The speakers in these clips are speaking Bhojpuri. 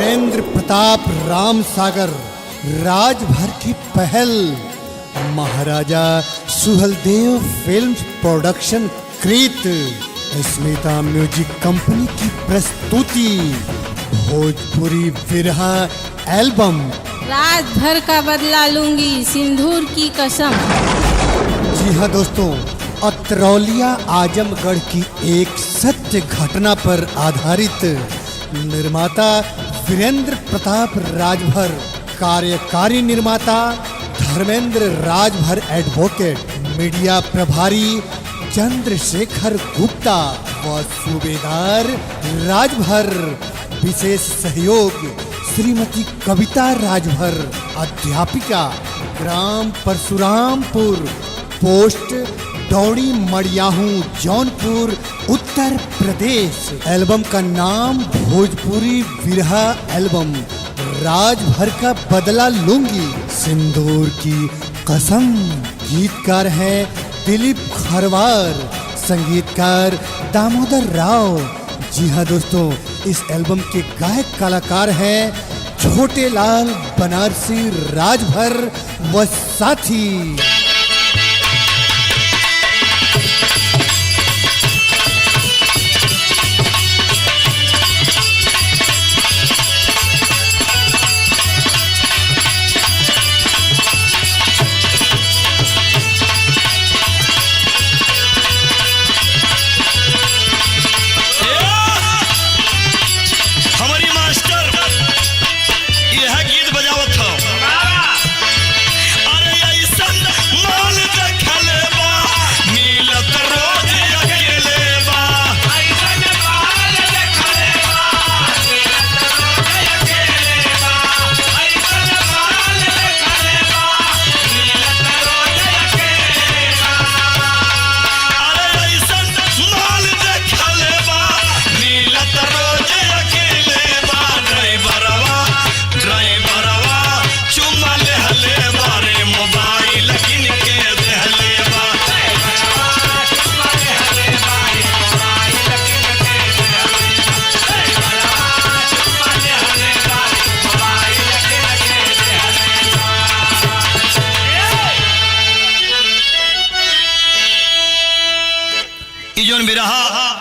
वीरेंद्र प्रताप राम सागर राजभर की पहल महाराजा सुहेलदेव फिल्म्स प्रोडक्शन कृत स्मिता म्यूजिक कंपनी की प्रस्तुति भोजपुरी विरहा एल्बम राजभर का बदला लूंगी सिंदूर की कसम। जी हाँ दोस्तों, अतरौलिया आजमगढ़ की एक सत्य घटना पर आधारित निर्माता वीरेंद्र प्रताप राजभर, कार्यकारी निर्माता धर्मेंद्र राजभर एडवोकेट, मीडिया प्रभारी चंद्रशेखर गुप्ता व सूबेदार राजभर, विशेष सहयोग श्रीमती कविता राजभर, अध्यापिका, ग्राम परशुरामपुर, पोस्ट दौड़ी मड़ियाहू, जौनपुर, उत्तर प्रदेश। एल्बम का नाम भोजपुरी विरहा एल्बम राजभर का बदला लूंगी सिंदूर की कसम। गीतकार हैं दिलीप खरवार, संगीतकार दामोदर राव। जी हाँ दोस्तों, इस एल्बम के गायक कलाकार हैं छोटे लाल बनारसी राजभर व साथी।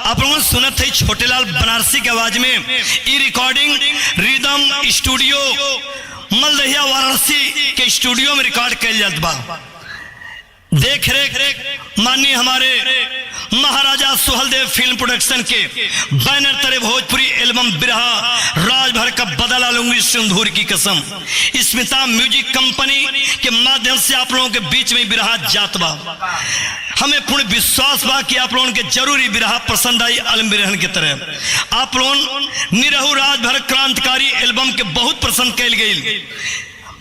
आप लोगों ने सुना थे छोटेलाल बनारसी के आवाज में। ई recording rhythm studio Maldahiya Varanasi के स्टूडियो में रिकॉर्ड किया जाता बा। देख रेख माननीय हमारे महाराजा सुहेलदेव फिल्म प्रोडक्शन के बैनर तले भोजपुरी एल्बम बिरहा राजभर का बदला लूंगी सिंदूर की कसम स्मिता म्यूजिक कंपनी के माध्यम से आप लोगों के बीच में बिरहा जात बा। हमें पूर्ण विश्वास बा कि आप लोगों के जरूरी बिरहा पसंद आई। अलम बिरहन की तरह आप लोग निरहु राजभर क्रांतिकारी एल्बम के बहुत पसंद कैल गई।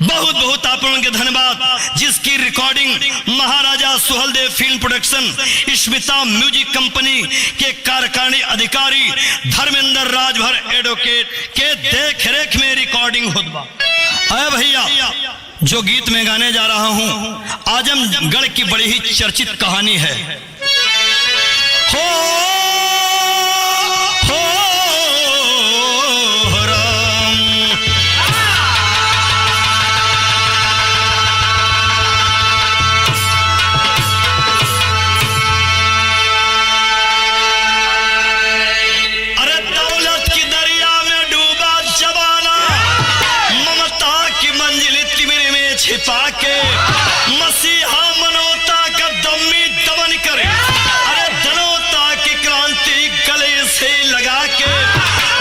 बहुत बहुत आप लोगों के धन्यवाद, जिसकी रिकॉर्डिंग महाराजा Suheldev film production Smita music company के कार्यकारी अधिकारी धर्मेंद्र राजभर एडवोकेट के देख रेख में रिकॉर्डिंग होता। अरे भैया, जो गीत में गाने जा रहा हूं आजमगढ़ की बड़ी ही चर्चित कहानी है। छिपा के मसीहा मनोता का दम्मी दमन करे, अरे धनोता की क्रांति गले से लगा के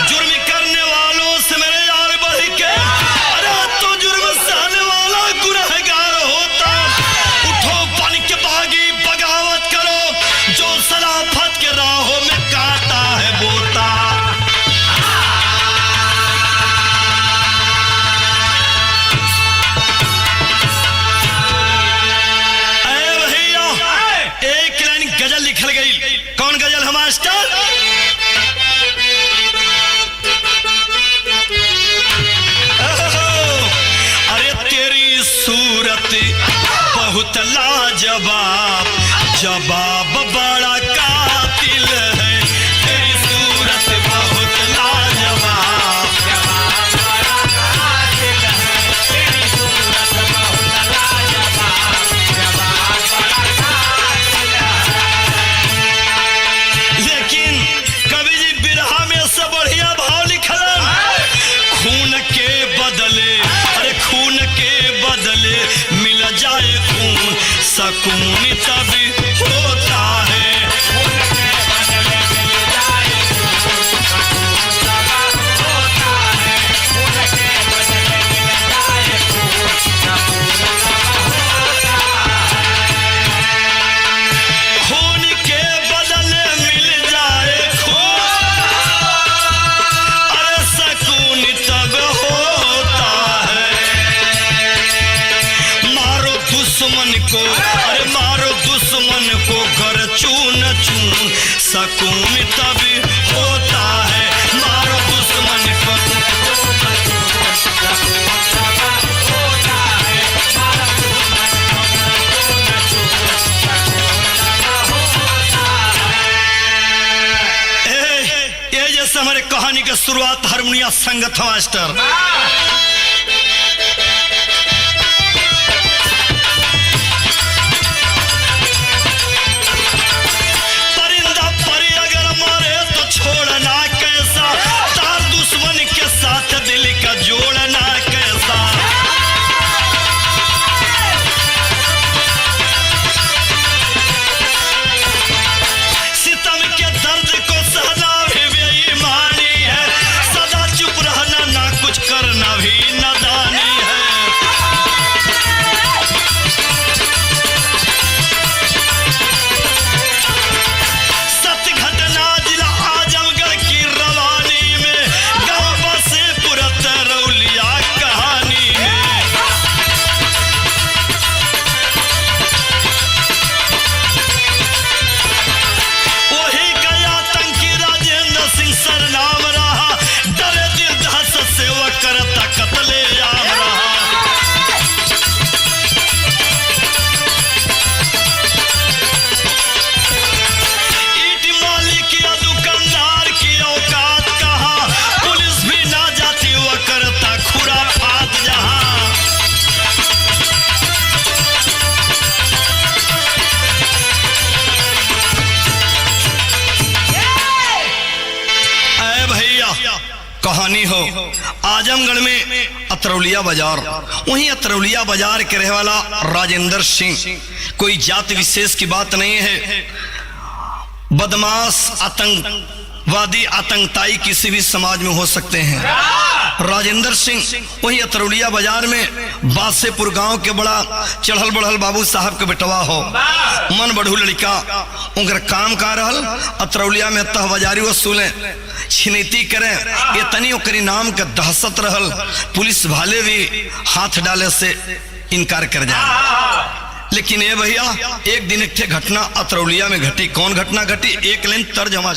जुर्म करने वालों से मेरे यार बढ़ के, अरे तो जुर्म सहने वाला गुनहगार होता। उठो बन के बागी बगावत करो, जो सलाफत के राहों में काटा है बोता। गजल लिखल गई। कौन गजल है मास्टर? अरे तेरी सूरत बहुत लाजवाब, जवाब बड़ा कातिल है। तेरी सूरत बहुत लाजवाब, सकून तभी होता है। खून के बदले मिल जाए खून, अरे सकून तब होता है। मारो दुश्मन को, अरे मारो दुश्मन को घर चून चून, सकून तभी होता है। मारो दुश्मन को ये जैसे हमारे कहानी की शुरुआत हारमोनिया संगत मास्टर। परिंदा परी अगर मारे तो छोड़ना कैसा, तार दुश्मन के साथ दिल का जोड़ना कैसा। सितम के दर्द को सहना भी बेईमानी है, सदा चुप रहना ना कुछ करना भी नादानी है। सत्य घटना जिला आजमगढ़ की रवानी में, गांव बसे पूरा तरौलिया कहानी में। वही गया आतंकी राजेंद्र सिंह सरनाम रहा, डरे दिल दहशत से वह करता कत्ले आम रहा। ईट मालिक या दुकानदार की औकात कहाँ, पुलिस भी ना जाती वह करता खुराफात जहाँ। ऐ भैया कहानी हो आजमगढ़ में अतरौलिया बाजार, वहीं अतरौलिया बाजार के रहने वाला राजेंद्र सिंह, कोई जाति विशेष की बात नहीं है, बदमाश आतंकवादी आतंकताई किसी भी समाज में हो सकते हैं। राजेंद्र सिंह वही अतरौलिया बाजार में बासेपुर गांव के बड़ा चढ़ल बढ़ल बाबू साहब के बेटवा हो, मन बढ़ू लड़का, उनकर काम का रहल अतरौलिया में तह बाजारी वसूले छिनीति करें, ये तनी ओकरी नाम के दहशत रहल, पुलिस वाले भी हाथ डाले से इनकार कर जाए। लेकिन ये भैया एक दिन एक घटना अतरौलिया में घटी। कौन घटना घटी, एक लाइन तर्जमा।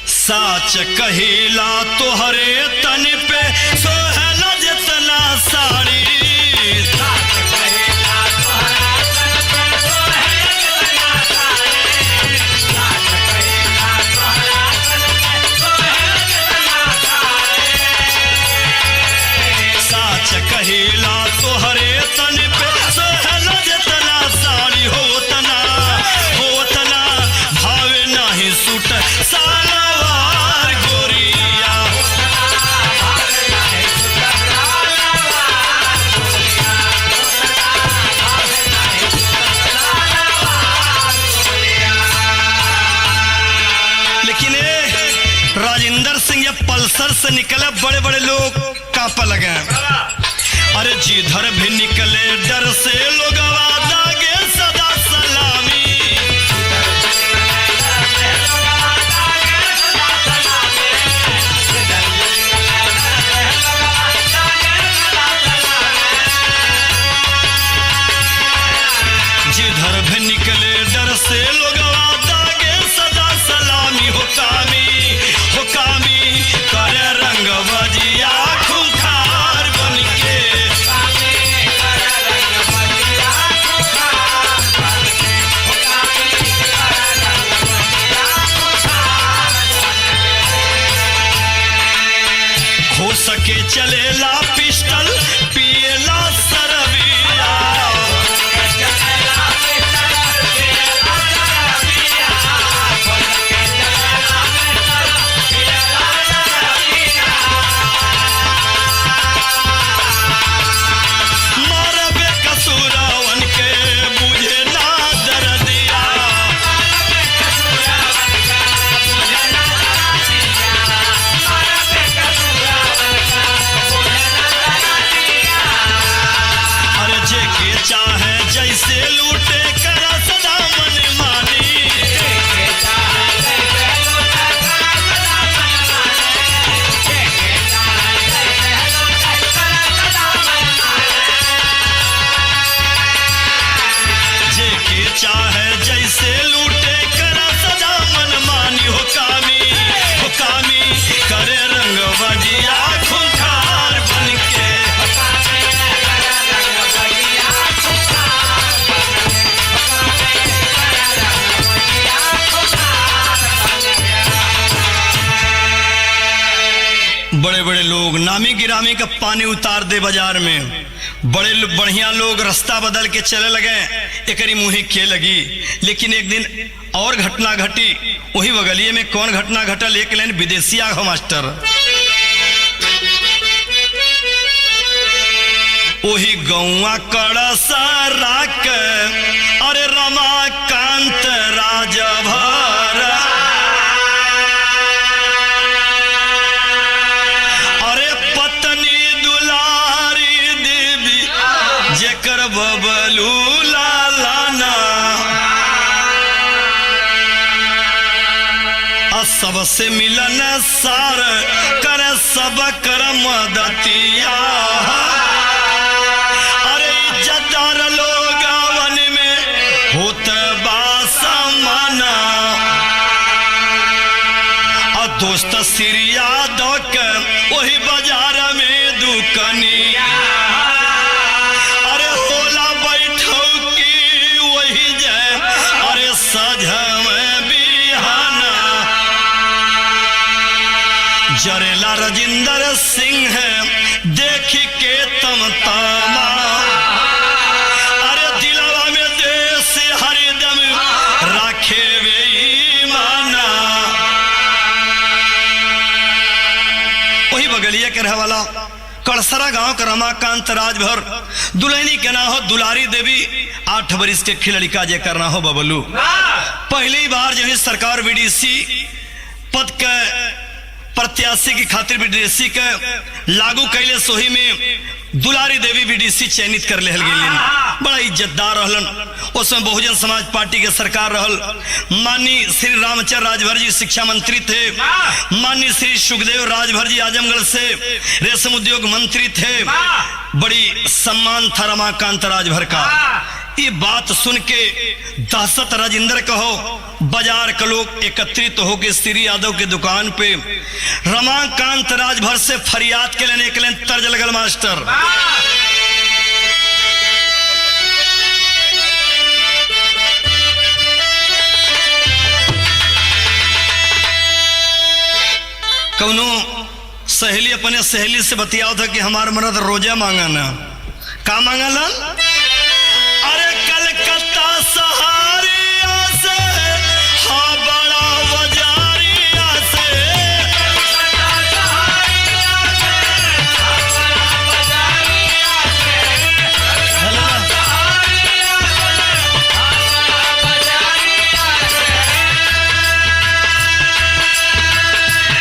साच कहिला तोहरे तन पे सोहला जितना साड़ी, साच कहिला तोहरे तन पे सोहला जितना साड़ी, होतना भावे नाही सूट सालवार गोरिया। लेकिन राजेंद्र सिंह ये पल्सर से निकले बड़े बड़े लोग कांपा लगे। अरे जिधर भी निकले डर से लोग दागे सदा सलामी। जिधर भी निकले डर से लोग दागे सदा सलामी। हो कामी करे रंग बजिया खूंखार बनके। हो सके चलेला पिस्टल पिएला सरबिया। नामी गिरामी का पानी उतार दे बाजार में। बड़े बढ़िया लोग रास्ता बदल के चले लगे, एकरी मुँही के लगी। लेकिन एक दिन और घटना घटी। वही बगलिए में कौन घटना घटल, एक लाइन विदेशी आगो मास्टर। वही गौआ कड़सा राक, अरे रमाकांत राजभर, अरे पत्नी दुलारी देवी जेकर बबलू लालाना, सबसे मिलन सार कर सब कर मदतिया, अरे इज्जतदार लोग वन में होत बासमाना, और दोस्त सिरिया दौक वही बाजार में दुकनिया, अरे होला बैठो की वही जय, अरे सझ में बिहाना, जरेला राजिंदर सिंह देख के तमतामा, अरे दिलवा में देश हरदम राखे वे ईमाना। वही बगलिया के रहे वाला कड़सरा गांव का रमाकांत राजभर, दुल्हनी के ना हो दुलारी देवी, 8 बरिस के खिलड़िका जे करना हो बबलू। पहली बार जो है सरकार बीडीसी पद के प्रत्याशी की खातिर बीडीसी के लागू कैले, सोही में दुलारी देवी बीडीसी चयनित कर ले गई। बड़ा इज्जतदार रहलन। उसमें बहुजन समाज पार्टी के सरकार रहल। माननीय श्री रामचंद्र राजभर जी शिक्षा मंत्री थे। माननीय श्री सुखदेव राजभर जी आजमगढ़ से रेशम उद्योग मंत्री थे। बड़ी सम्मान था रमाकांत राजभर का। ये बात सुन के दहशत राजिंदर कहो, बाजार के लोग एकत्रित होकर श्री यादव के दुकान पे रमाकांत राजभर से फरियाद के लेने के लिए तर्ज लगल मास्टर। कौनो सहेली अपने सहेली से बतियाओ था कि हमारे मरद रोजा मांगना, का मांगला? अरे कलकत्ता सहारिया से, हाँ बड़ा वजारिया से,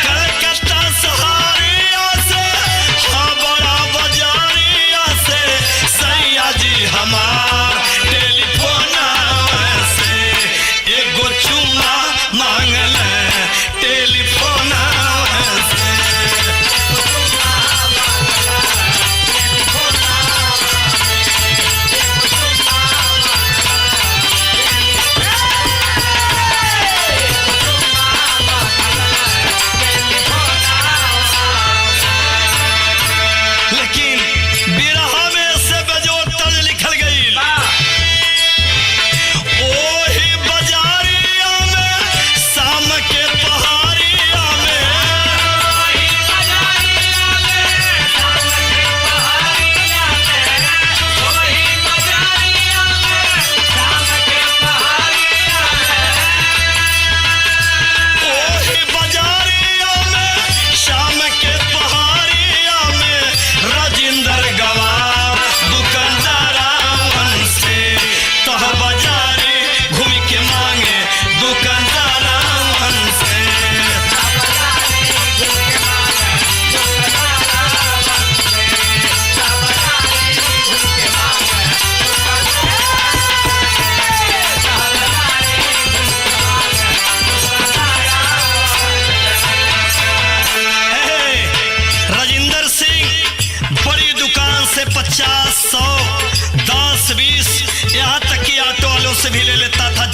कलकत्ता सहारिया से, हाँ बड़ा वजारिया से, सैया जी हमार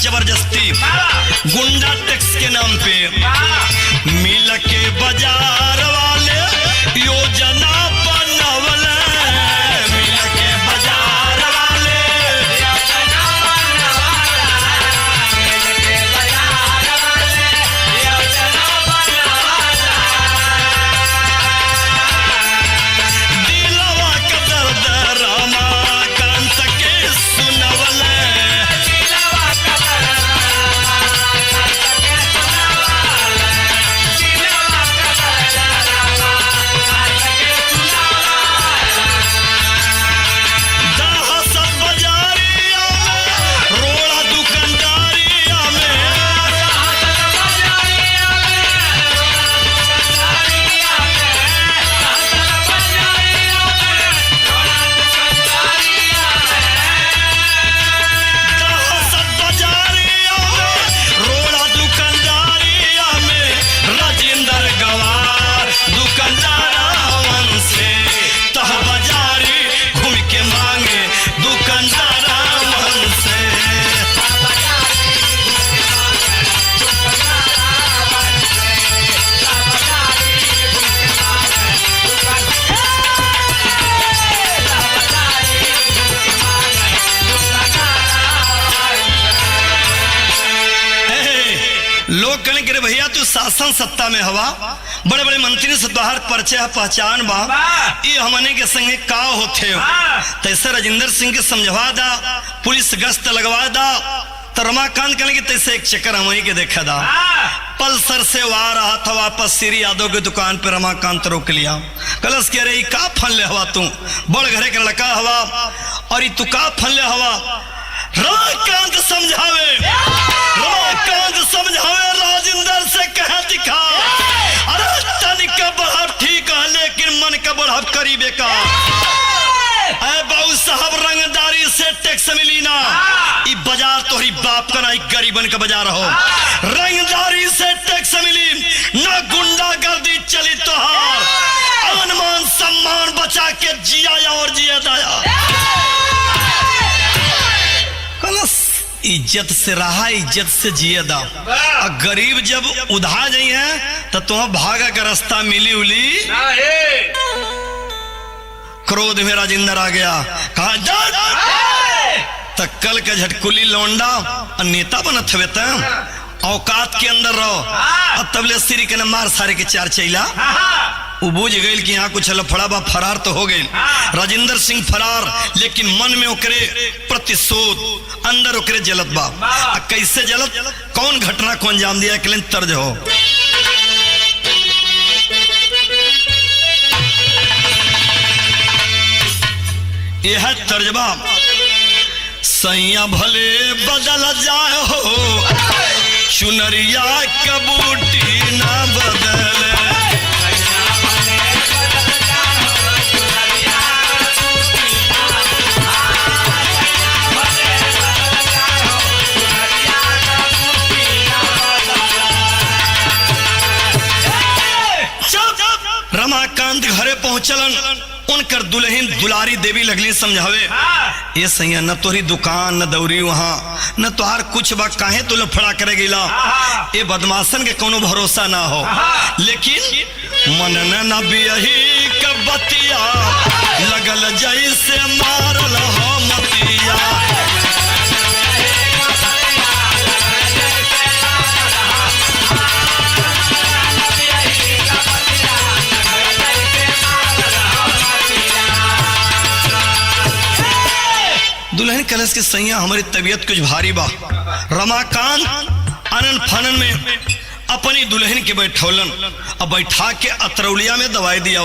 जबरदस्ती गुंडा टैक्स के नाम पे मिल के बाजार वाले योजना बनवल, मिल के बाजार वाले योजना बनवल, लोग कहने के रे भैया तू शासन सत्ता में हवा, बड़े बड़े मंत्री से तोहार परिचय पहचान बा, ये हमने के संगे का होते हो। तैसे राजेंद्र सिंह के समझवा दा, पुलिस गश्त लगवा दा। तो रमाकांत कहने की तैसे एक चक्कर हम के देखा दा। पल्सर से आ रहा था वापस श्री यादव की दुकान पे, रमाकांत रोक लिया। कलश कह रही का फन ले हवा तू, बड़ घरे का लड़का हवा और तू का फन ले हवा। रमाकांत समझावे, रमाकांत समझावे, राजेंद्र से कह दिखा। अरे तन का बढ़ाव ठीक है लेकिन मन का बढ़ाव करीबे का। बाबू साहब रंगदारी से टैक्स मिली ना, ई बाजार तोहरी बाप का ना, गरीबन का बाजार हो। रंगदारी से टैक्स मिली ना, गुंडागर्दी चली तोहार। अनमान सम्मान बचा के जिया और जिया दाया। इज्जत से रहा, इज्जत से जिए दा। गरीब जब उधा जाई है तो तुम्हें भागा का रास्ता मिली उली। क्रोध में राजेंद्र आ गया, कहा तक्कल का झटकुली लौंडा और नेता बनत हुए औकात के अंदर रहो। अब तबले श्री के न मार सारे के चार चैला। वो बूझ गई कि यहाँ कुछ लफड़ा बा, फरार तो हो गई। राजेंद्र सिंह फरार, लेकिन मन में ओकरे प्रतिशोध, अंदर ओकरे जलत बा। कैसे जलत, कौन घटना को अंजाम दिया के तर्ज हो। यह तर्जबा सैया भले बदल जाए हो, चुनरिया कबूटी ना बदले। रमाकांत घरे पहुंचलन, उनकर दुल्हन दुलारी देवी लगली समझावे, ये सैया न तोरी दुकान न दौरी वहां न तोहार कुछ बा, काहे तू लफड़ा करे गिला। ये बदमाशन के कोनो भरोसा ना हो। लेकिन मन न बियही के बतिया, लगल जैसे मारल हो मतिया। दुल्हन कलश के सैया हमारी तबीयत कुछ भारी बा। रमाकांत आनन फानन में अपनी दुल्हन के बैठौलन और बैठा के अतरौलिया में दवाई दिया।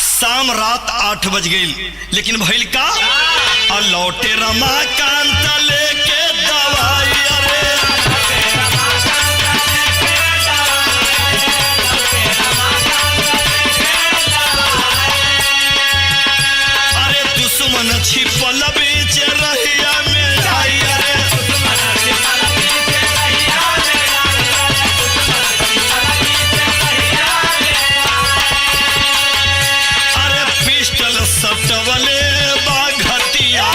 शाम रात 8 बज गई, लेकिन भइल का और लौटे रमाकांत लेके दवाई। अरे दुश्मन छिपल बीच रहिया में आई। अरे पिस्टल सटवले बाघतिया,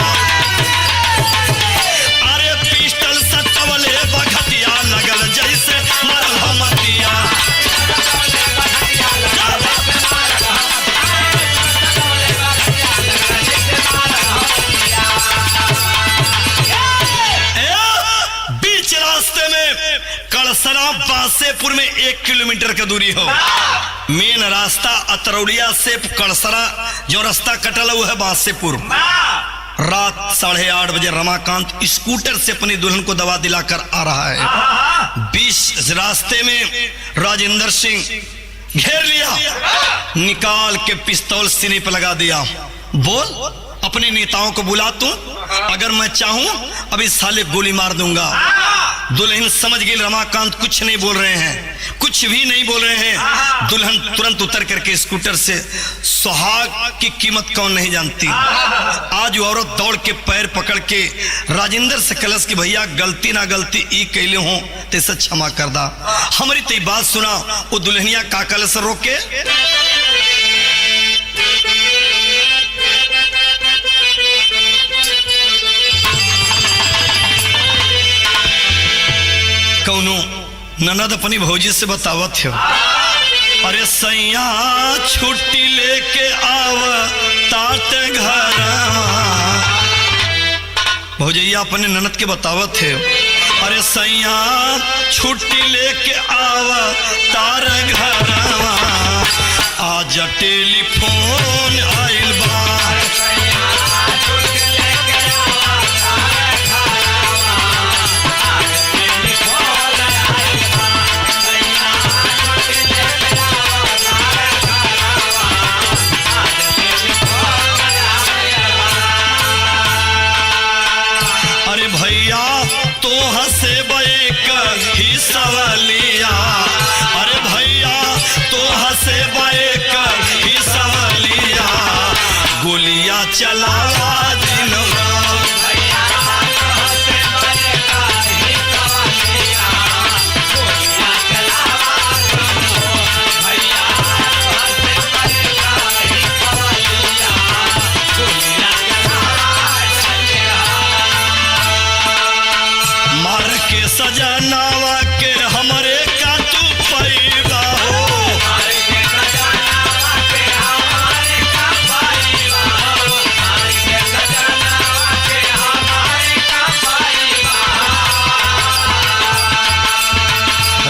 अरे पिस्टल सटवले बाघतिया, लगल जैसे मरहमतिया। बीच रास्ते में कलसरा बासेपुर में 1 किलोमीटर का दूरी हो। मेन रास्ता अतरौलिया से कड़सरा जो रास्ता कटल वो है बासेपुर। रात 8:30 बजे रमाकांत स्कूटर से अपनी दुल्हन को दवा दिलाकर आ रहा है। बीच रास्ते में राजेंद्र सिंह घेर लिया, निकाल के पिस्तौल सीने पर लगा दिया। बोल, अपने नेताओं को बुला तू, अगर मैं चाहूं अभी साले गोली मार दूंगा। दुल्हन समझ गई रमाकांत कुछ नहीं बोल रहे हैं, कुछ भी नहीं बोल रहे हैं। दुल्हन तुरंत उतर करके स्कूटर से, सुहाग की कीमत कौन नहीं जानती। आज वो औरत दौड़ के पैर पकड़ के राजेंद्र से कलश की भैया गलती ना गलती ई कैले हो तैसे क्षमा कर दा, हमारी तई बात सुना। वो दुल्हनिया का कलश रोके कौनो ननद अपनी भौजी से बतावत हो, अरे सैया छुट्टी लेके आव तात घर। भौजैया अपने ननद के बतावत है अरे सैया छुट्टी लेके आवा तार घरवा, आज टेलीफोन आइल बा। अरे भैया तो हंसे बैक ही सवालिया, अरे भैया तो हंसे बैक ही सवालिया, गोलियां चलावा दिन रात। मार के सजनावा के हमरे का तू पैदा हो,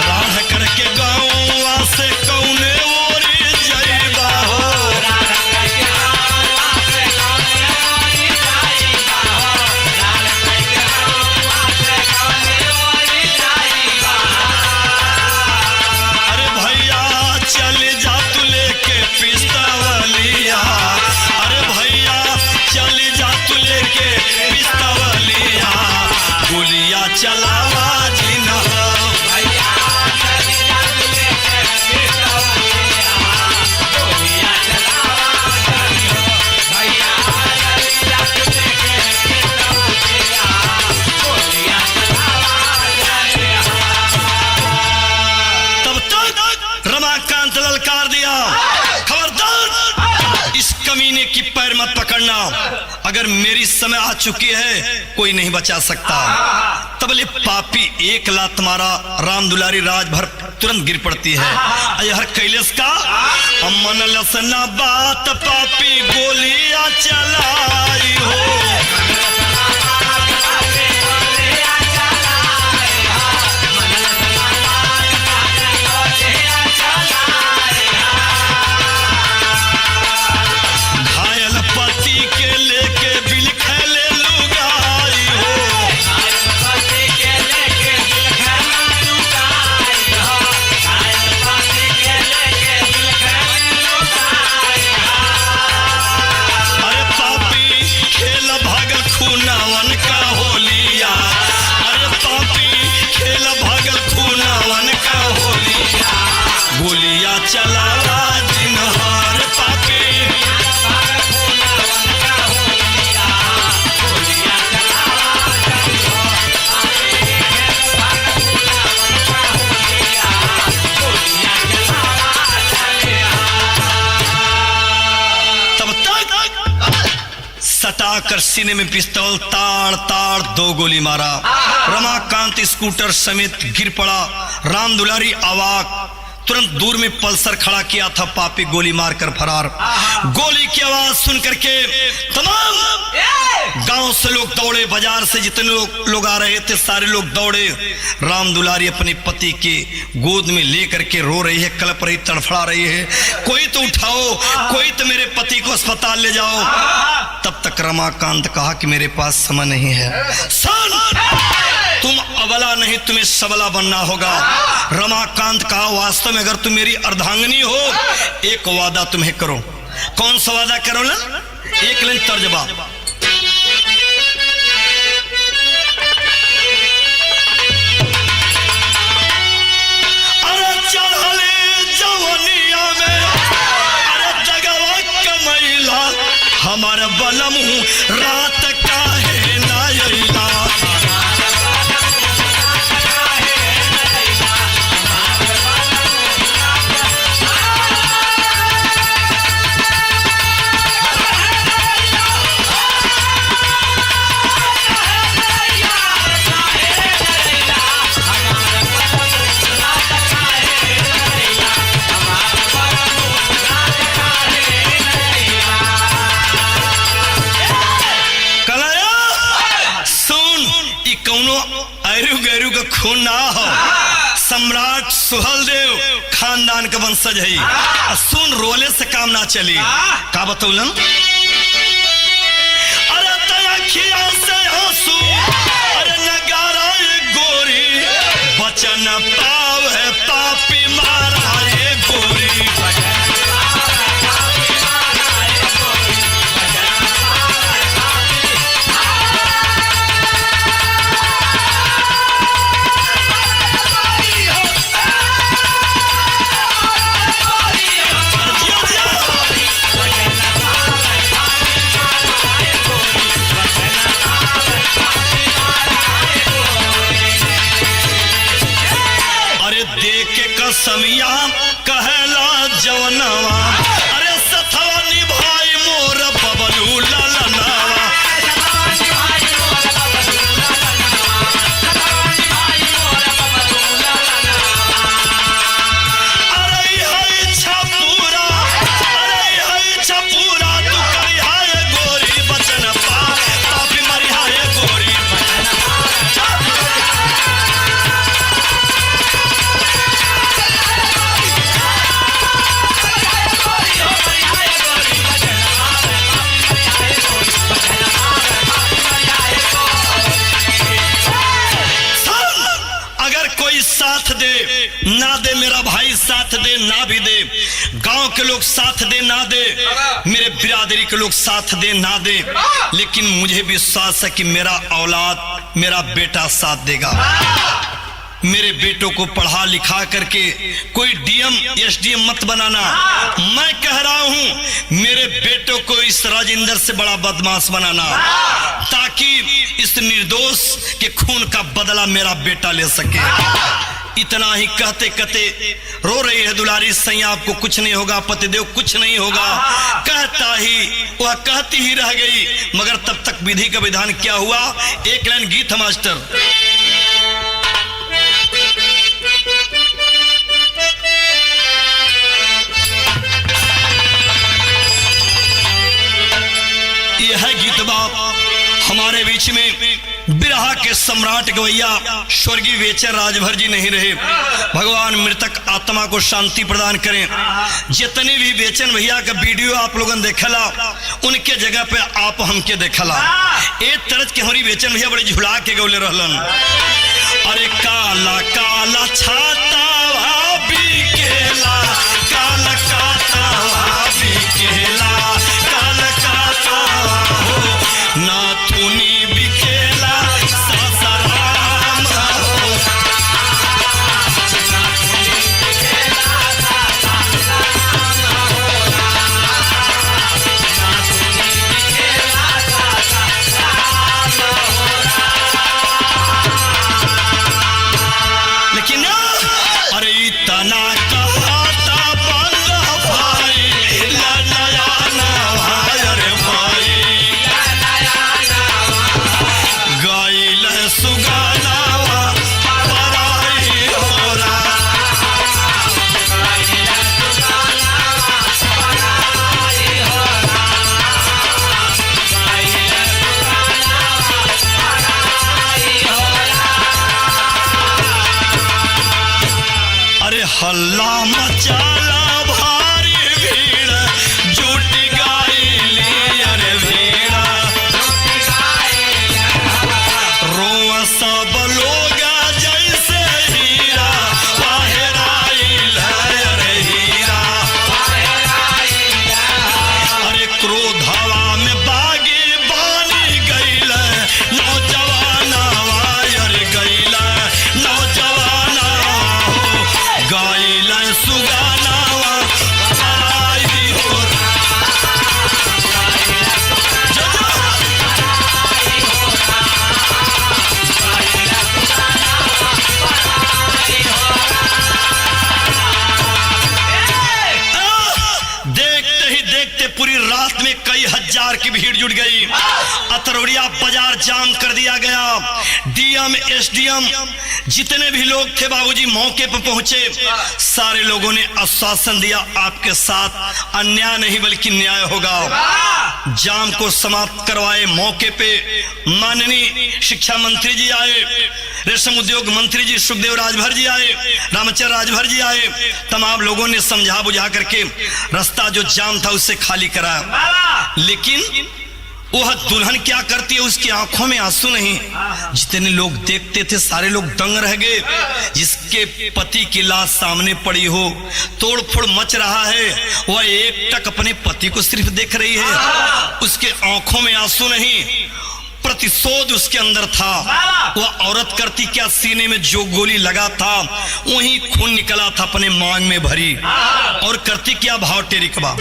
राह करके गाँवा से कौने ओरी जइबा हो, अरे भैया चल जा तू लेके पिस्तौलिया, अरे भैया चल जा तू लेके पिस्तौलिया, गोलियां चलावा जिन्हा। तब तक रमाकांत ललकार दिया, खबरदार इस कमीने की पैर मत पकड़ना, अगर मेरी समय आ चुकी है कोई नहीं बचा सकता। तबले पापी एक लात मारा, राम दुलारी राज भर तुरंत गिर पड़ती है। हर कैलेश का अमन लसना बात पापी गोलियां चलाई हो, घायल पति के लेके बिलखले लुगाई हो, अरे पापी खेल भागल खूनावन का होलिया, अरे पापी खेल भागल खूनावन का होलिया, गोलियां चलावा जिन्हार पापी। तब तक सटाकर सीने में पिस्तौल ताड़ ताड़ दो गोली मारा, रमाकांत स्कूटर समेत गिर पड़ा। राम दुलारी अवाक, तुरंत दूर में पल्सर खड़ा किया था, पापी गोली मारकर फरार। गोली की आवाज सुन करके तमाम गांव से लोग दौड़े, बाजार से जितने लोग आ रहे थे सारे लोग दौड़े। राम दुलारी अपने पति के गोद में लेकर के रो रही है, कलप रही, तड़फड़ा रही है, कोई तो उठाओ, कोई तो मेरे पति को अस्पताल ले जाओ। तब तक रमाकांत कहा कि मेरे पास समय नहीं है। सुन, तुम अबला नहीं, तुम्हें सबला बनना होगा। रमाकांत कहा वास्तव में अगर तुम मेरी अर्धांगिनी हो, एक वादा तुम्हें करो। कौन सा वादा करो ना? एक लाइन तर्जबा, अरे चढ़ले जवनिया में, अरे जगवा कमैला, हमारा बलम रात काहे ना अइला। ऐरू गैरू का खून ना हो। सम्राट सुहलदेव खानदान का वंशज है। सुन रोले से काम ना चली। का बतौलन? अरे तखिया से आंसू अरे नगारा ये गोरी बचन पाव है पापी मारा ये गोरी। समिया कहला जवनवा अरे सथवा निभाई मोर बबलू ललनावा। अरे है इच्छा पूरा तू करिहा ये गोरी बचन पा पापी मरिहा ये गोरी। साथ दे ना दे मेरा भाई साथ दे ना भी दे, गांव के लोग साथ दे ना दे, मेरे बिरादरी के लोग साथ दे ना दे, लेकिन मुझे विश्वास है कि मेरा औलाद मेरा बेटा साथ देगा। मेरे बेटों को पढ़ा लिखा करके कोई डीएम एसडीएम मत बनाना। मैं कह रहा हूं मेरे बेटों को इस राजेंद्र से बड़ा बदमाश बनाना, ताकि इस निर्दोष के खून का बदला मेरा बेटा ले सके। इतना ही कहते कहते रो रही है दुलारी सैया, आपको कुछ नहीं होगा पतिदेव, कुछ नहीं होगा। कहता ही वह कहती ही रह गई, मगर तब तक विधि का विधान क्या हुआ। एक लाइन गीत है मास्टर। यह है गीत बाप हमारे बीच में बिरहा के सम्राट गवैया स्वर्गीय वेचर राजभर जी नहीं रहे। भगवान मृतक आत्मा को शांति प्रदान करें। जितने भी बेचन भैया का वीडियो आप लोगों ने देखला, उनके जगह पे आप हमके देखला। एक तरह के हमारी बेचन भैया बड़े झुला के गौले रहलन। अरे काला काला छाता भाभी केला, काला काता भाभी केला, काला काता हो नाथुनी बिकेला सासाराम हो। लेकिन अरे इतना कहता बंद भाई नया भाई, अरे भाई गाइल सुगानावा पराई होरा। अरे हल्ला मचाला भारी भीड़ जुट गाइली, अरे भीड़ा रोआ सब लोग जैसे हीरा बाहराइल है, अरे हीरा। अरे क्रोधवा में बागी बानी गइल नौजवानवा, अरे गइल नौजवानवा हो गाइल सुगानावा पराई होरा। अतरौलिया बाजार जाम कर दिया गया। डीएम एसडीएम जितने भी लोग थे बाबूजी मौके पर पहुंचे। सारे लोगों ने आश्वासन दिया आपके साथ अन्याय नहीं बल्कि न्याय होगा। जाम को समाप्त करवाए। मौके पे माननीय शिक्षा मंत्री जी आए, रेशम उद्योग मंत्री जी सुखदेव राजभर जी आए, रामचंद्र राजभर जी आए। तमाम लोगों ने समझा बुझा करके रास्ता जो जाम था उससे खाली कराया। लेकिन वह दुल्हन क्या करती है, उसकी आंखों में आंसू नहीं। जितने लोग देखते थे सारे लोग दंग रह गए। जिसके पति की लाश सामने पड़ी हो, तोड़ फोड़ मच रहा है, वह एकटक अपने पति को सिर्फ देख रही है। उसके आंखों में आंसू नहीं, प्रतिशोध उसके अंदर था। वह औरत करती क्या, सीने में जो गोली लगा था वही खून निकला था अपने मांग में भरी। और करती क्या, भाव टेरिकबा।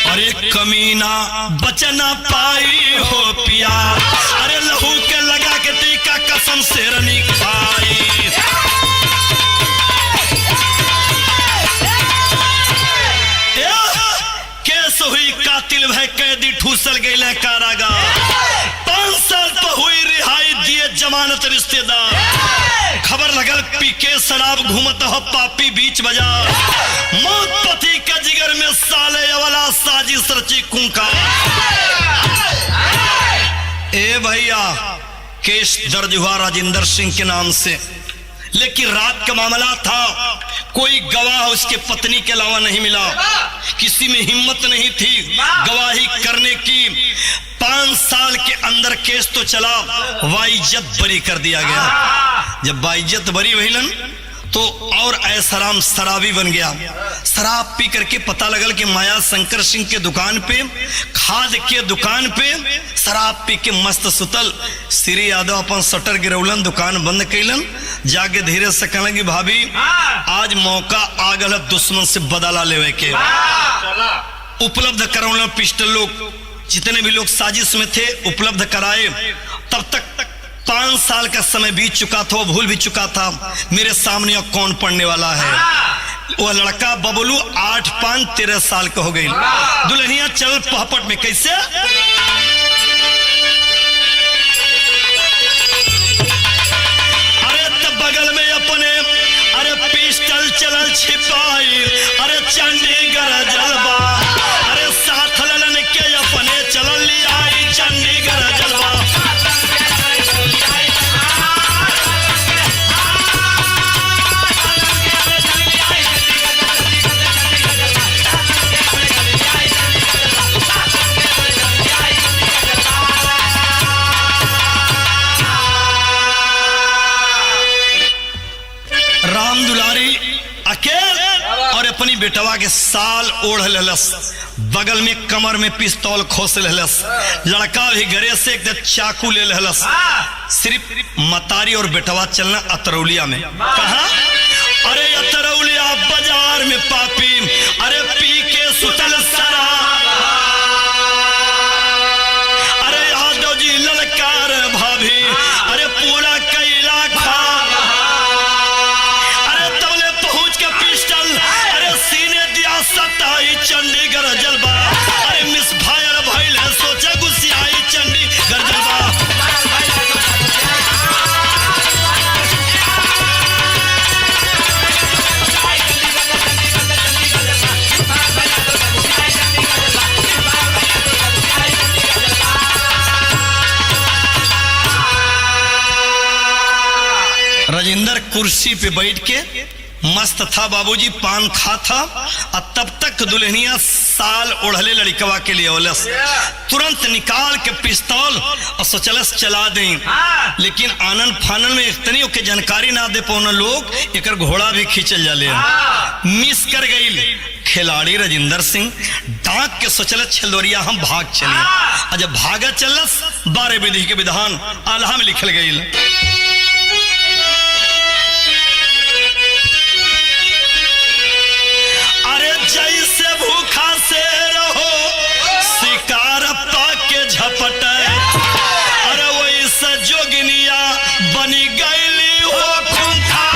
अरे कमीना बच ना पाई हो पिया, अरे लहू के लगा के टीका कसम से रनी खाई। केस हुई कातिल भय कैदी ठूसल गई कारागार। 5 साल तो हुई रिहाई दिए जमानत रिश्तेदार। खबर लगल पीके शराब घूमत हो पापी बीच बाजार। मौत पति का जिगर में साले वाला साजिश रची कुंका। ए भैया केस दर्ज हुआ राजेंद्र सिंह के नाम से, लेकिन रात का मामला था। कोई गवाह उसके पत्नी के अलावा नहीं मिला। किसी में हिम्मत नहीं थी गवाही करने की। 5 साल के अंदर केस तो चला, वाइज्जत बरी कर दिया गया। जब वाइज्जत बरी भइलन तो और ऐसराम शराबी बन गया। शराब पी करके पता लगल कि माया शंकर सिंह के दुकान पे, खाद के दुकान पे शराब पी के मस्त सुतल। श्री यादव अपन शटर गिरौलन, दुकान बंद कैलन। जाके धीरे से कहलन कि भाभी आज मौका आ गल दुश्मन से बदला लेवे के। उपलब्ध करौलन पिस्टल, लोग जितने भी लोग साजिश में थे उपलब्ध कराए। तब तक 5 साल का समय बीत चुका था, भूल भी चुका था मेरे सामने अब कौन पढ़ने वाला है। वह लड़का बबलू 8-5 13 साल का हो गई। दुल्हनिया चल पहपट में कैसे, अरे तब बगल में अपने अरे पिस्टल चलल छिपाई। अरे चंडीगढ़ जलवा, अरे साथ ललन के अपने चलल लियाई चंडीगढ़ जलवा। राम दुलारी अकेले और अपनी बेटवा के साल ओढ़ लेलस, बगल में कमर में पिस्तौल खोस लेलस। लड़का भी घरे से एक चाकू ले लेलस। सिर्फ मतारी और बेटवा चलना अतरौलिया में। कहा, अरे अतरौलिया बाजार में पापी, अरे पी के सुतल शराब। अरे यादव जी ललकार भाभी, अरे पूरा कैला खा। सताई चंडीगढ़ जलवा। अरे मिस भायर भइल सोचा गुस्सियाई चंडीगढ़ जलवा। राजेंद्र कुर्सी पे बैठ के मस्त था बाबूजी, पान खा था। और तब तक दुल्हनिया साल ओढ़ले लड़कवा के लिए ओलस। तुरंत निकाल के पिस्तौल और सोचलस चला दें। लेकिन आनंद फानन में इतनी के जानकारी ना दे पौना लोग एकर घोड़ा भी खींचल जाले। मिस कर गई खिलाड़ी राजेंद्र सिंह। डांक के सोचल छलोरिया हम भाग चले। और जब भागा चलस 12 विधि के विधान आल्हा में लिखल गई। जैसे भूखा से रहो शिकार पाके झपट, अरे वैसे जोगिनिया बनी गईली हो खूंखा।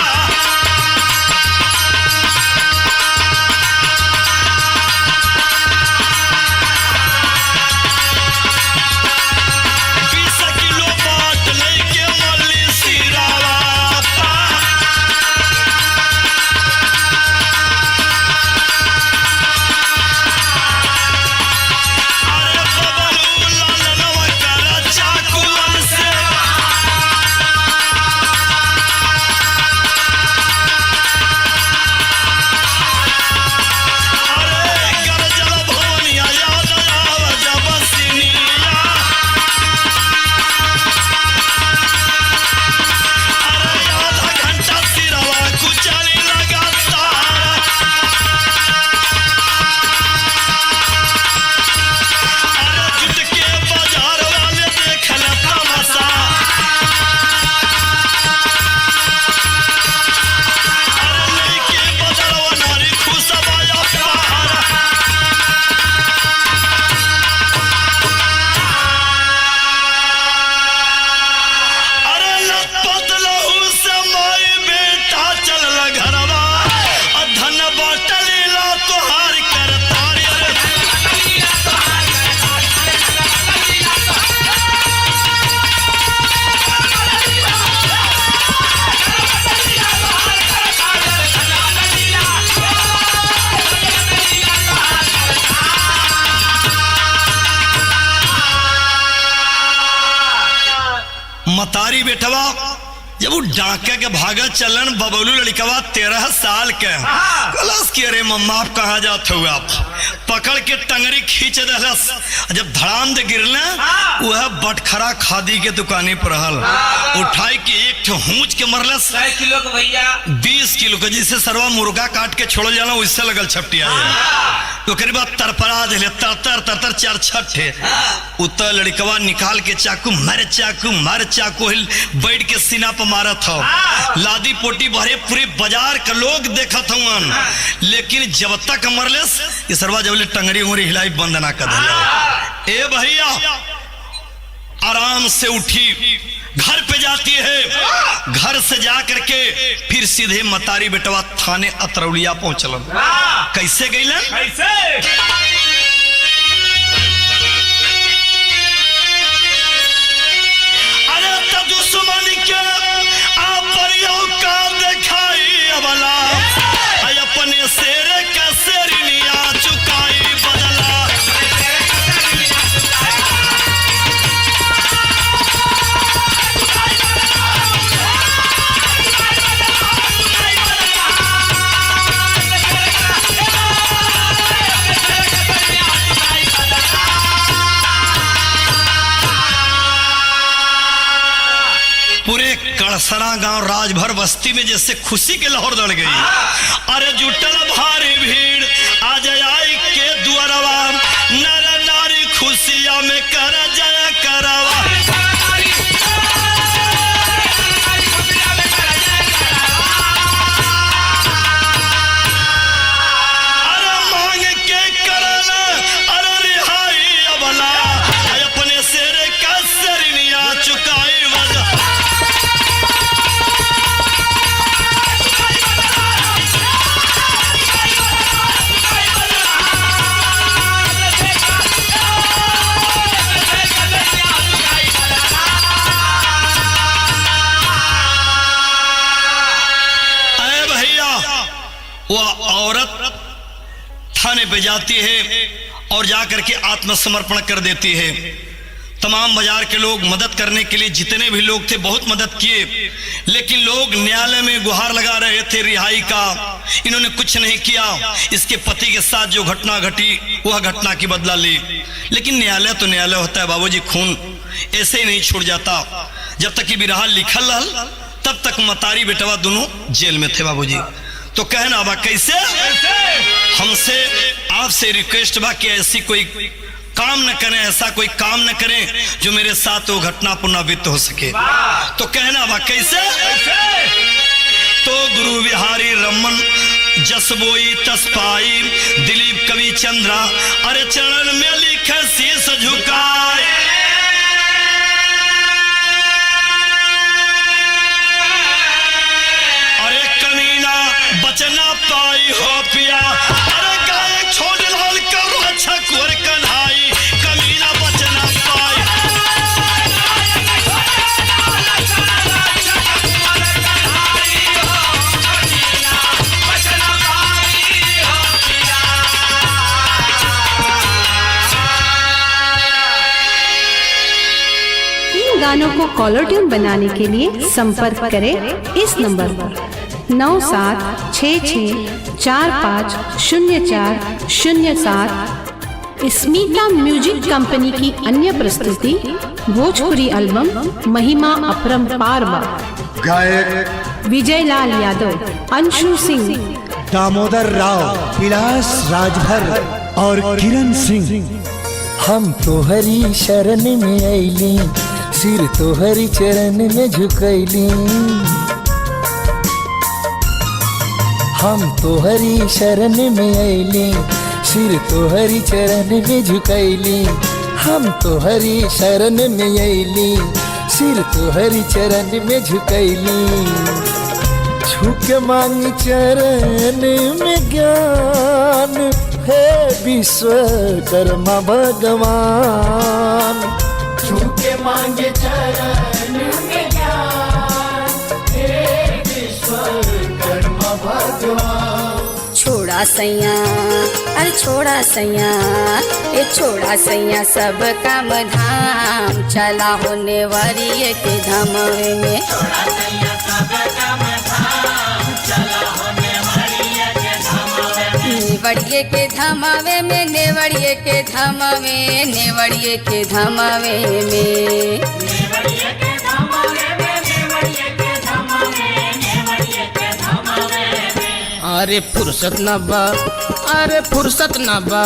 मतारी बेटवा जब वो डाके के भागा चलन बबलू लड़कवा 13 साल के कलस की अरे मम्मा आप कहाँ जाते हो आप पकड़ के टंगरी खींच दलस जब धड़ाम दे गिरले वह बटखरा खादी के दुकाने पर हल उठाई के एक ठो हूंच के मरलस 100 किलो के भैया 20 किलो के जिसे सरवा मुर्गा काट के छोड़ जाना उससे लगल छपटिया तो करीब तरपरा दिले तर चार छठे उतर लड़कवा निकाल के चाकू मारे चाकू हिल बैठ के सीना पर मारत हो लादी पोटी भरे पूरे बाजार के लोग देखत हवन लेकिन जब तक मरलेस ये सरवा जब टंगरी उंगरी हिलाई बंद ना कर दिया ए भैया आराम से उठी घर पे जाती है घर से जा करके फिर सीधे मतारी बेटवा थाने अतरौलिया पहुंचलन कैसे गईलन कैसे अरे तो दुश्मन के आपरियों का दिखाई अबला अपने शेर का शेरनिया चुकाई बदला पूरे कड़सरा गांव राजभर बस्ती में जैसे खुशी के लहर दड़ गई अरे जुटल भारी भीड़ आज आई के दुआरवा नर नारी खुशिया में कर जय करवा अरे मांग के करल अरे रिहाई अबला अपने शेर का शेरनिया चुकाई वजह वो औरत थाने पे जाती है और जाकर के आत्मसमर्पण कर देती है। तमाम बाजार के लोग मदद करने के लिए जितने भी लोग थे बहुत मदद किए, लेकिन लोग न्यायालय में गुहार लगा रहे थे रिहाई का। इन्होंने कुछ नहीं किया। इसके पति के साथ जो घटना घटी वह घटना की बदला ली, लेकिन न्यायालय तो न्यायालय होता है बाबूजी, खून ऐसे ही नहीं छूट जाता। जब तक कि बिरहा लिखल रहल तब तक मतारी बेटवा दोनों जेल में थे बाबूजी। तो कहना बा कैसे, हमसे आपसे रिक्वेस्ट बा कि ऐसी कोई काम न करें, ऐसा कोई काम न करें जो मेरे साथ वो घटना पुनरावृत्त हो सके। तो कहना बा कैसे, तो गुरु बिहारी रमन जसबोई तस्पाई दिलीप कवि चंद्रा अरे चरण में लिखे शीश झुकाए। अरे कमीना बचना पाई हो पिया, अरे गाय छोड़ लाल करो अच्छा कुर कन्हाई, कमीना बचना पाई। इन गानों को कॉलर ट्यून बनाने के लिए संपर्क करें इस नंबर पर 9764504007। स्मिता म्यूजिक कंपनी की अन्य प्रस्तुति भोजपुरी एल्बम महिमा अपरंपार गायक विजयलाल यादव, अंशु सिंह, दामोदर राव, विलास राजभर और किरण सिंह। हम तोहरी शरण में अइली, सिर तोहरी चरण में झुकैली। हम तोहरी शरण में अइली, सिर तोहरी चरण में झुकैली। हम तोहरी शरण में अइली, सिर तोहरी चरण में झुकैली। झुक मांग चरण में ज्ञान हे विश्वकर्मा भगवान। झुक मांग चरण में ज्ञान हे विश्वकर्मा भगवान। छोड़ा सैया, अरे छोड़ा सैया, ये छोड़ा सैया सब काम धाम, चला हो नेवरिये के धमवे में। नेवरिये के धमवे में, नेवरिये के धमवे, नेवरिये के धमवे में। अरे फुर्सत न बा, अरे फुर्सत न बा,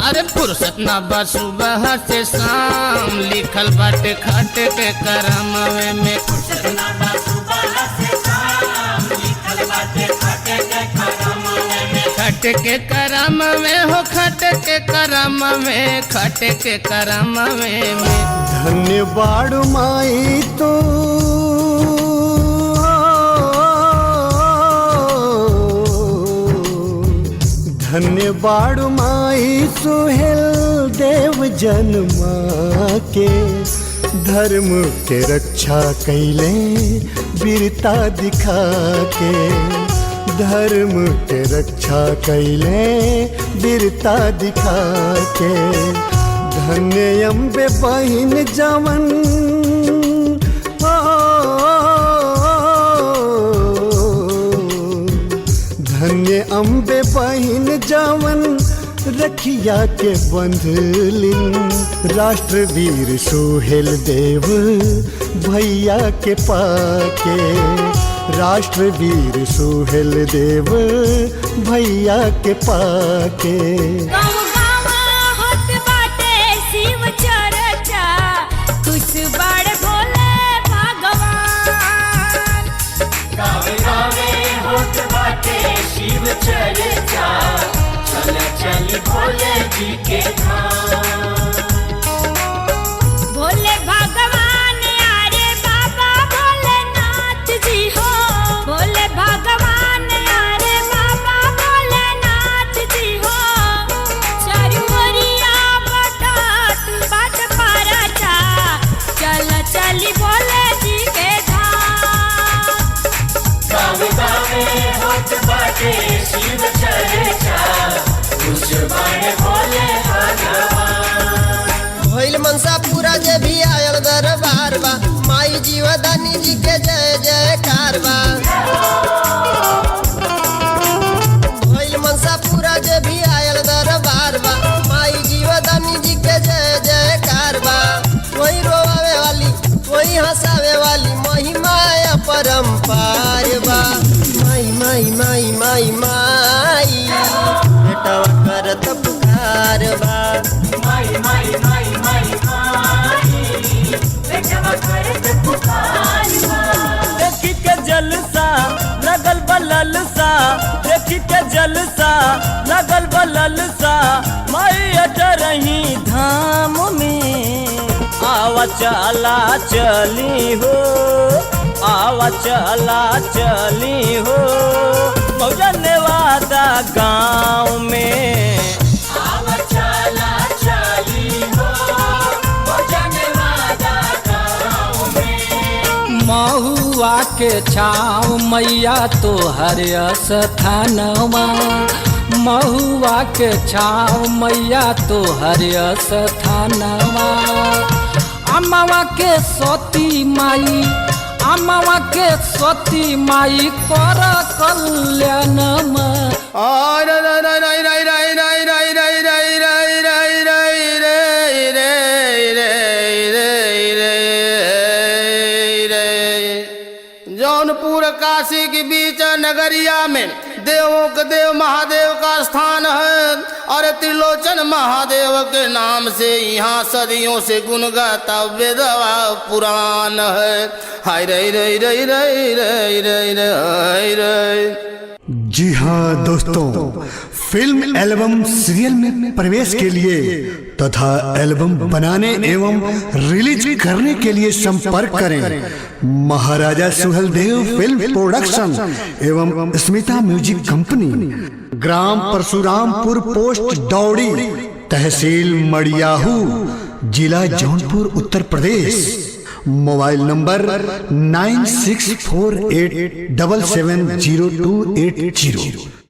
अरे फुर्सत न बा सुबह से शाम, लिखल बाटे खट के करमवे में। फुर्सत न बा सुबह से शाम, लिखल बाटे खट के करमवे में। खट के करमवे हो, खट के करमवे, खट के करमवे में। धन्य बाड़ माई तो धन्य बाड़ माई सुहेल देव जन्मा के, धर्म के रक्षा कैले वीरता दिखा के, धर्म के रक्षा कैले वीरता दिखा के। धन्य अम्बे बहिन जवन धन्य अम्बे बहिन जवन रखिया के बंधलिन, राष्ट्रवीर सुहेल देव भैया के पाके, राष्ट्रवीर सुहेल देव भैया के पाके। शिव चर्चा चल चल भोले जी के धाम। भोले भगवान अरे बाबा भोलेनाथ जी हो, भोले भगवान अरे बाबा भोलेनाथ जी हो। चरुरिया बटात बाट परचा, चल चली भोले जी के धाम। गावे गावे होत बाटे शिव चर्चा, खुश बाड़े भोले भगवान। भइल मनसा पूरा जे भी आयल दरबार बा, माई जीवदानी जी के जय जयकार बा। भइल मनसा पूरा जे भी आयल दरबार बा, माई जीवदानी जी के जय जयकार बा। वही रोवावे वाली, वही हंसावे वाली, महिमा परम्पार बा। माई माई माई माई माई, बेटवा करत पुकार बा। माई माई माई माई माई, बेटवा करत पुकार बा। देखी के जलसा लगल बललसा, देखी के जलसा लगल बललसा, माई अटरही धाम में। आवा चला चली हो, आवा चला चली हो, मौजन वादा गाँव में। आवा चला चली हो, मौजन वादा गाँव में। महुआ के छाँव मैया तोहर स्थानवा, महुआ के छाँव मैया तोहर स्थानवा। अम्मावा के सती माई, अम्मावा के सती माई कर कल्याणमा। जौनपुर काशी के बीच नगरिया में देवों के देव महादेव का स्थान है, और त्रिलोचन महादेव के नाम से यहाँ सदियों से गुण गाता वेदवा पुराण है। हाय रे रे रे रे रे रे रे रे। जी हाँ दोस्तों, फिल्म एल्बम सीरियल में प्रवेश के लिए तथा एल्बम बनाने एवं रिलीज करने के लिए संपर्क करें महाराजा सुहेलदेव फिल्म प्रोडक्शन एवं स्मिता म्यूजिक कंपनी, ग्राम परशुरामपुर, पोस्ट दौड़ी, तहसील मड़ियाहू, जिला जौनपुर, उत्तर प्रदेश। Mobile number 9648770280।